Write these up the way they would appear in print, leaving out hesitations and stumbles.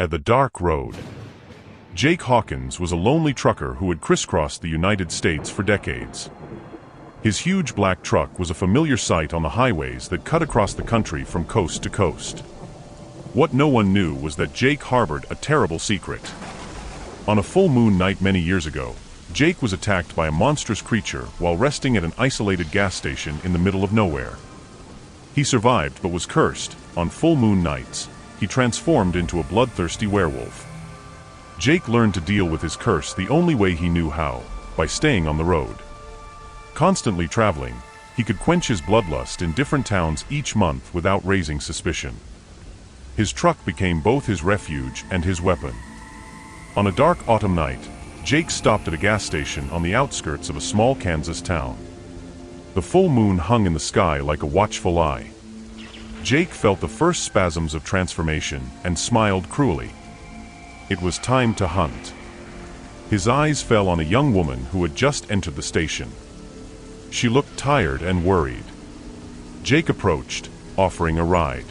At the dark road. Jake Hawkins was a lonely trucker who had crisscrossed the United States for decades. His huge black truck was a familiar sight on the highways that cut across the country from coast to coast. What no one knew was that Jake harbored a terrible secret. On a full moon night many years ago, Jake was attacked by a monstrous creature while resting at an isolated gas station in the middle of nowhere. He survived but was cursed. On full moon nights, he transformed into a bloodthirsty werewolf. Jake learned to deal with his curse the only way he knew how, by staying on the road. Constantly traveling, he could quench his bloodlust in different towns each month without raising suspicion. His truck became both his refuge and his weapon. On a dark autumn night, Jake stopped at a gas station on the outskirts of a small Kansas town. The full moon hung in the sky like a watchful eye. Jake felt the first spasms of transformation and smiled cruelly. It was time to hunt. His eyes fell on a young woman who had just entered the station. She looked tired and worried. Jake approached, offering a ride.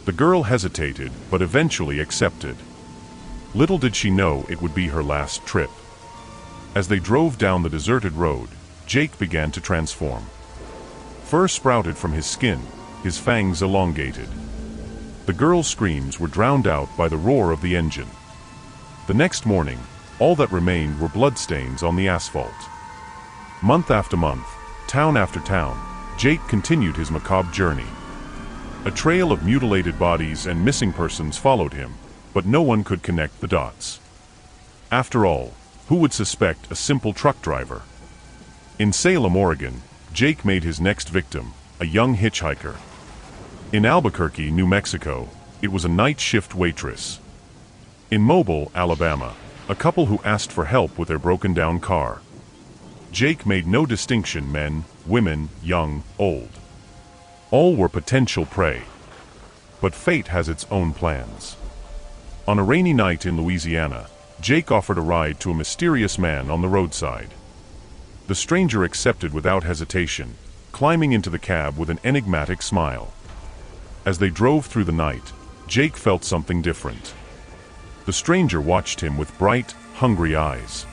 The girl hesitated, but eventually accepted. Little did she know it would be her last trip. As they drove down the deserted road, Jake began to transform. Fur sprouted from his skin, his fangs elongated. The girl's screams were drowned out by the roar of the engine. The next morning, all that remained were bloodstains on the asphalt. Month after month, town after town, Jake continued his macabre journey. A trail of mutilated bodies and missing persons followed him, but no one could connect the dots. After all, who would suspect a simple truck driver? In Salem, Oregon, Jake made his next victim, a young hitchhiker. In Albuquerque, New Mexico, it was a night shift waitress. In Mobile, Alabama, a couple who asked for help with their broken-down car. Jake made no distinction: men, women, young, old. All were potential prey. But fate has its own plans. On a rainy night in Louisiana, Jake offered a ride to a mysterious man on the roadside. The stranger accepted without hesitation, climbing into the cab with an enigmatic smile. As they drove through the night, Jake felt something different. The stranger watched him with bright, hungry eyes.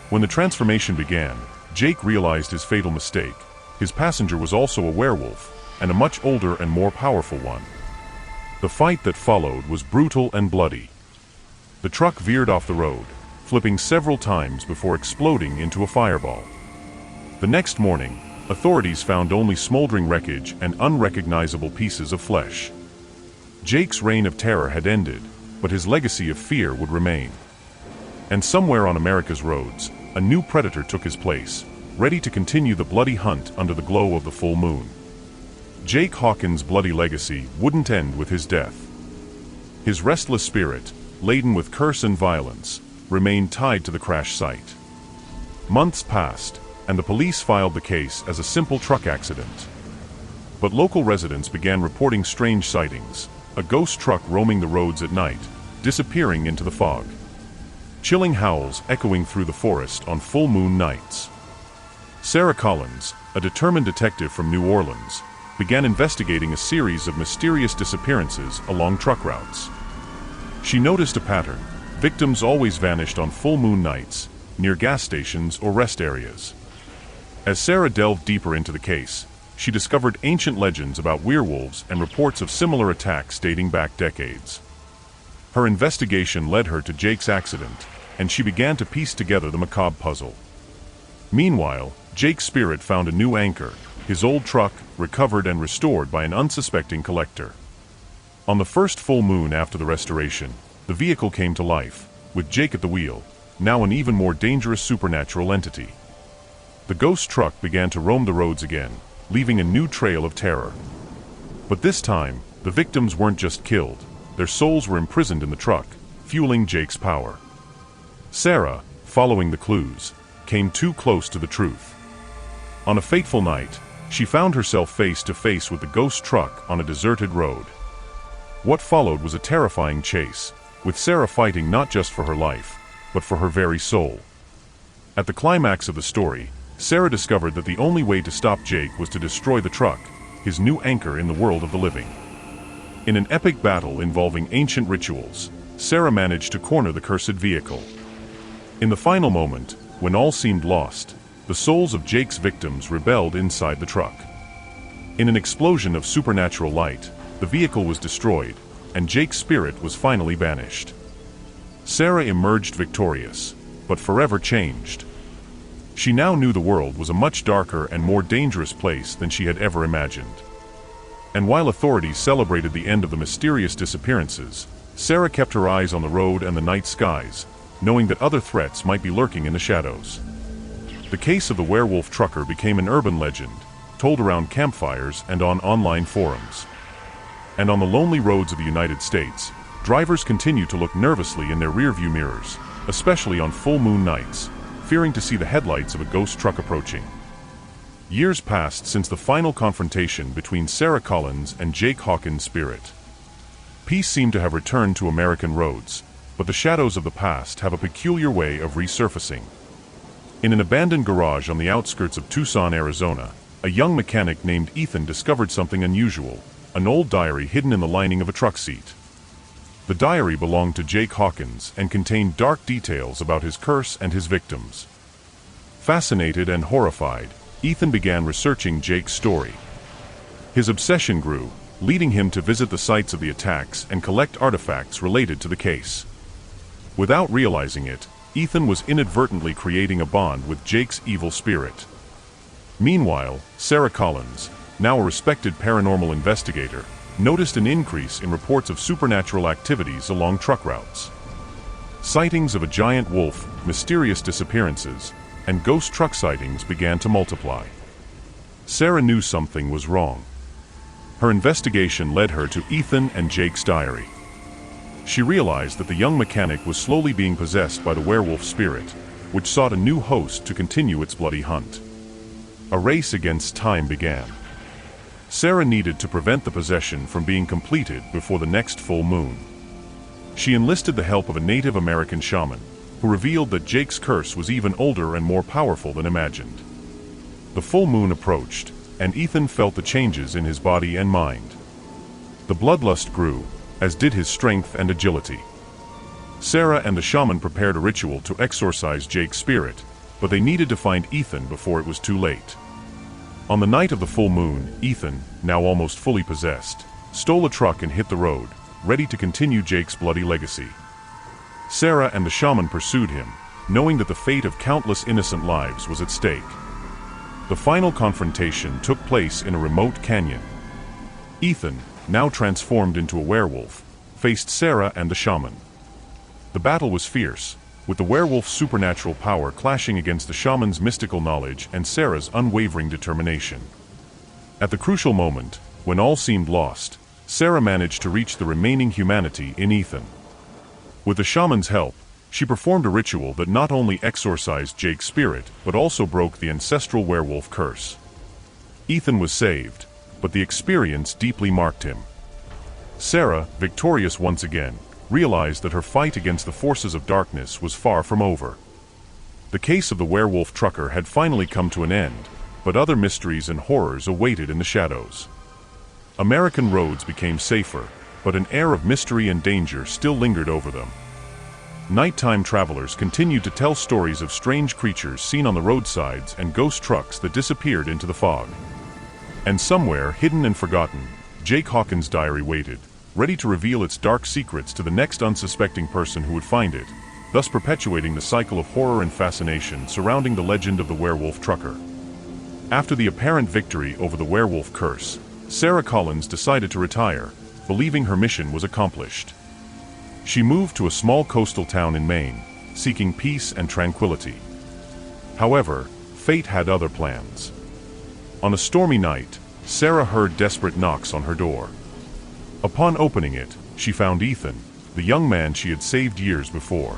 When the transformation began, Jake realized his fatal mistake. His passenger was also a werewolf, and a much older and more powerful one. The fight that followed was brutal and bloody. The truck veered off the road, flipping several times before exploding into a fireball. The next morning, authorities found only smoldering wreckage and unrecognizable pieces of flesh. Jake's reign of terror had ended, but his legacy of fear would remain. And somewhere on America's roads, a new predator took his place, ready to continue the bloody hunt under the glow of the full moon. Jake Hawkins' bloody legacy wouldn't end with his death. His restless spirit, laden with curse and violence, remained tied to the crash site. Months passed, and the police filed the case as a simple truck accident. But local residents began reporting strange sightings: a ghost truck roaming the roads at night, disappearing into the fog. Chilling howls echoing through the forest on full moon nights. Sarah Collins, a determined detective from New Orleans, began investigating a series of mysterious disappearances along truck routes. She noticed a pattern: victims always vanished on full moon nights, near gas stations or rest areas. As Sarah delved deeper into the case, she discovered ancient legends about werewolves and reports of similar attacks dating back decades. Her investigation led her to Jake's accident, and she began to piece together the macabre puzzle. Meanwhile, Jake's spirit found a new anchor: his old truck, recovered and restored by an unsuspecting collector. On the first full moon after the restoration, the vehicle came to life, with Jake at the wheel, now an even more dangerous supernatural entity. The ghost truck began to roam the roads again, leaving a new trail of terror. But this time, the victims weren't just killed, their souls were imprisoned in the truck, fueling Jake's power. Sarah, following the clues, came too close to the truth. On a fateful night, she found herself face to face with the ghost truck on a deserted road. What followed was a terrifying chase, with Sarah fighting not just for her life, but for her very soul. At the climax of the story, Sarah discovered that the only way to stop Jake was to destroy the truck, his new anchor in the world of the living. In an epic battle involving ancient rituals, Sarah managed to corner the cursed vehicle. In the final moment, when all seemed lost, the souls of Jake's victims rebelled inside the truck. In an explosion of supernatural light, the vehicle was destroyed, and Jake's spirit was finally banished. Sarah emerged victorious, but forever changed. She now knew the world was a much darker and more dangerous place than she had ever imagined. And while authorities celebrated the end of the mysterious disappearances, Sarah kept her eyes on the road and the night skies, knowing that other threats might be lurking in the shadows. The case of the werewolf trucker became an urban legend, told around campfires and on online forums. And on the lonely roads of the United States, drivers continue to look nervously in their rearview mirrors, especially on full moon nights, fearing to see the headlights of a ghost truck approaching. Years passed since the final confrontation between Sarah Collins and Jake Hawkins' spirit. Peace seemed to have returned to American roads, but the shadows of the past have a peculiar way of resurfacing. In an abandoned garage on the outskirts of Tucson, Arizona, a young mechanic named Ethan discovered something unusual, an old diary hidden in the lining of a truck seat. The diary belonged to Jake Hawkins and contained dark details about his curse and his victims. Fascinated and horrified, Ethan began researching Jake's story. His obsession grew, leading him to visit the sites of the attacks and collect artifacts related to the case. Without realizing it, Ethan was inadvertently creating a bond with Jake's evil spirit. Meanwhile, Sarah Collins, now a respected paranormal investigator, noticed an increase in reports of supernatural activities along truck routes. Sightings of a giant wolf, mysterious disappearances, and ghost truck sightings began to multiply. Sarah knew something was wrong. Her investigation led her to Ethan and Jake's diary. She realized that the young mechanic was slowly being possessed by the werewolf spirit, which sought a new host to continue its bloody hunt. A race against time began. Sarah needed to prevent the possession from being completed before the next full moon. She enlisted the help of a Native American shaman, who revealed that Jake's curse was even older and more powerful than imagined. The full moon approached, and Ethan felt the changes in his body and mind. The bloodlust grew, as did his strength and agility. Sarah and the shaman prepared a ritual to exorcise Jake's spirit, but they needed to find Ethan before it was too late. On the night of the full moon, Ethan, now almost fully possessed, stole a truck and hit the road, ready to continue Jake's bloody legacy. Sarah and the shaman pursued him, knowing that the fate of countless innocent lives was at stake. The final confrontation took place in a remote canyon. Ethan, now transformed into a werewolf, faced Sarah and the shaman. The battle was fierce, with the werewolf's supernatural power clashing against the shaman's mystical knowledge and Sarah's unwavering determination. At the crucial moment, when all seemed lost, Sarah managed to reach the remaining humanity in Ethan. With the shaman's help, she performed a ritual that not only exorcised Jake's spirit, but also broke the ancestral werewolf curse. Ethan was saved, but the experience deeply marked him. Sarah, victorious once again, realized that her fight against the forces of darkness was far from over. The case of the werewolf trucker had finally come to an end, but other mysteries and horrors awaited in the shadows. American roads became safer, but an air of mystery and danger still lingered over them. Nighttime travelers continued to tell stories of strange creatures seen on the roadsides and ghost trucks that disappeared into the fog. And somewhere, hidden and forgotten, Jake Hawkins' diary waited, ready to reveal its dark secrets to the next unsuspecting person who would find it, thus perpetuating the cycle of horror and fascination surrounding the legend of the werewolf trucker. After the apparent victory over the werewolf curse, Sarah Collins decided to retire, believing her mission was accomplished. She moved to a small coastal town in Maine, seeking peace and tranquility. However, fate had other plans. On a stormy night, Sarah heard desperate knocks on her door. Upon opening it, she found Ethan, the young man she had saved years before.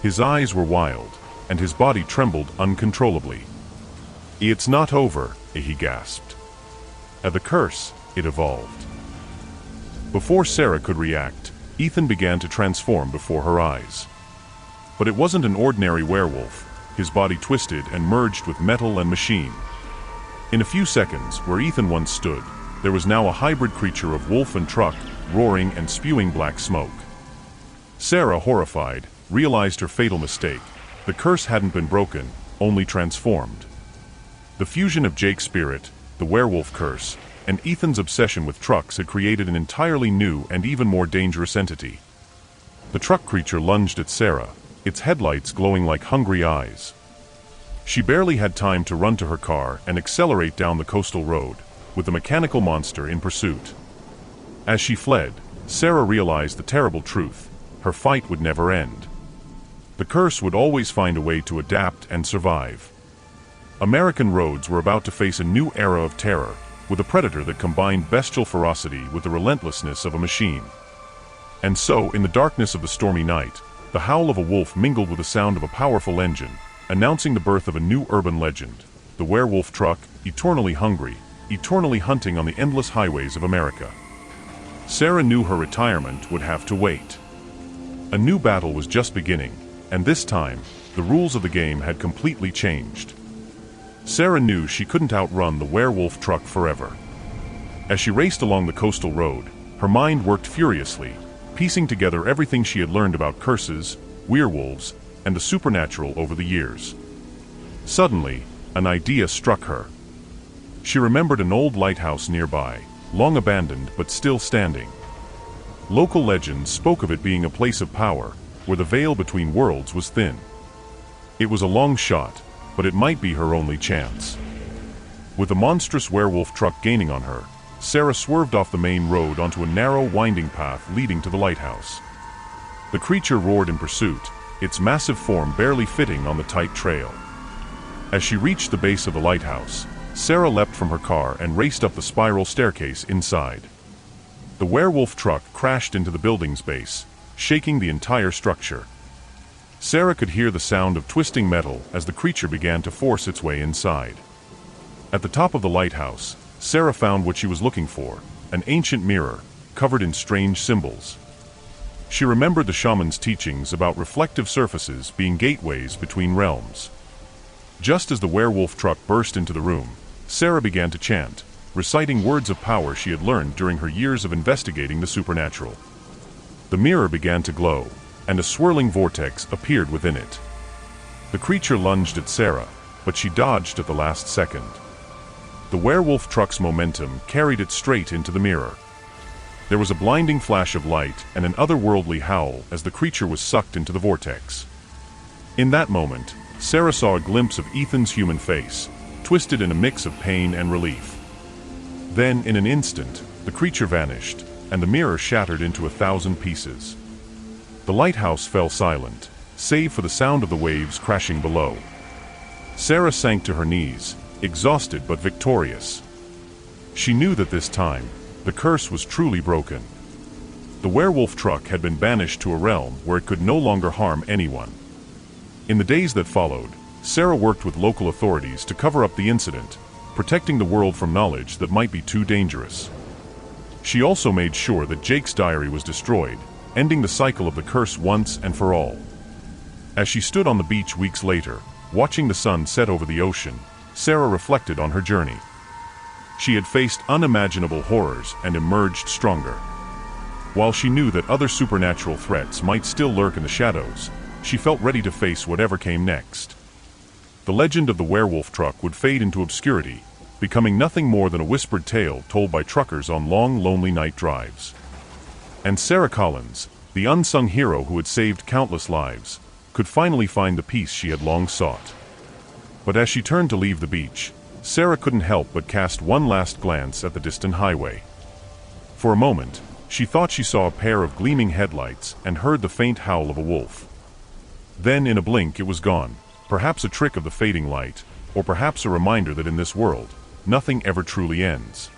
His eyes were wild, and his body trembled uncontrollably. "It's not over," he gasped. At the curse, it evolved. Before Sarah could react, Ethan began to transform before her eyes. But it wasn't an ordinary werewolf. His body twisted and merged with metal and machine. In a few seconds, where Ethan once stood, there was now a hybrid creature of wolf and truck, roaring and spewing black smoke. Sarah, horrified, realized her fatal mistake. The curse hadn't been broken, only transformed. The fusion of Jake's spirit, the werewolf curse, and Ethan's obsession with trucks had created an entirely new and even more dangerous entity. The truck creature lunged at Sarah, its headlights glowing like hungry eyes. She barely had time to run to her car and accelerate down the coastal road, with the mechanical monster in pursuit. As she fled, Sarah realized the terrible truth: her fight would never end. The curse would always find a way to adapt and survive. American roads were about to face a new era of terror, with a predator that combined bestial ferocity with the relentlessness of a machine. And so, in the darkness of the stormy night, the howl of a wolf mingled with the sound of a powerful engine, announcing the birth of a new urban legend: the werewolf truck, eternally hungry, eternally hunting on the endless highways of America. Sarah knew her retirement would have to wait. A new battle was just beginning, and this time, the rules of the game had completely changed. Sarah knew she couldn't outrun the werewolf truck forever. As she raced along the coastal road, her mind worked furiously, piecing together everything she had learned about curses, werewolves, and the supernatural over the years. Suddenly, an idea struck her. She remembered an old lighthouse nearby, long abandoned but still standing. Local legends spoke of it being a place of power, where the veil between worlds was thin. It was a long shot, but it might be her only chance. With the monstrous werewolf truck gaining on her, Sarah swerved off the main road onto a narrow, winding path leading to the lighthouse. The creature roared in pursuit, its massive form barely fitting on the tight trail. As she reached the base of the lighthouse, Sarah leapt from her car and raced up the spiral staircase inside. The werewolf truck crashed into the building's base, shaking the entire structure. Sarah could hear the sound of twisting metal as the creature began to force its way inside. At the top of the lighthouse, Sarah found what she was looking for: an ancient mirror, covered in strange symbols. She remembered the shaman's teachings about reflective surfaces being gateways between realms. Just as the werewolf truck burst into the room, Sarah began to chant, reciting words of power she had learned during her years of investigating the supernatural. The mirror began to glow, and a swirling vortex appeared within it. The creature lunged at Sarah, but she dodged at the last second. The werewolf truck's momentum carried it straight into the mirror. There was a blinding flash of light and an otherworldly howl as the creature was sucked into the vortex. In that moment, Sarah saw a glimpse of Ethan's human face, twisted in a mix of pain and relief. Then, in an instant, the creature vanished, and the mirror shattered into 1,000 pieces. The lighthouse fell silent, save for the sound of the waves crashing below. Sarah sank to her knees, exhausted but victorious. She knew that this time, the curse was truly broken. The werewolf truck had been banished to a realm where it could no longer harm anyone. In the days that followed, Sarah worked with local authorities to cover up the incident, protecting the world from knowledge that might be too dangerous. She also made sure that Jake's diary was destroyed, ending the cycle of the curse once and for all. As she stood on the beach weeks later, watching the sun set over the ocean, Sarah reflected on her journey. She had faced unimaginable horrors and emerged stronger. While she knew that other supernatural threats might still lurk in the shadows, she felt ready to face whatever came next. The legend of the werewolf truck would fade into obscurity, becoming nothing more than a whispered tale told by truckers on long, lonely night drives. And Sarah Collins, the unsung hero who had saved countless lives, could finally find the peace she had long sought. But as she turned to leave the beach, Sarah couldn't help but cast one last glance at the distant highway. For a moment, she thought she saw a pair of gleaming headlights and heard the faint howl of a wolf. Then, in a blink, it was gone, perhaps a trick of the fading light, or perhaps a reminder that in this world, nothing ever truly ends.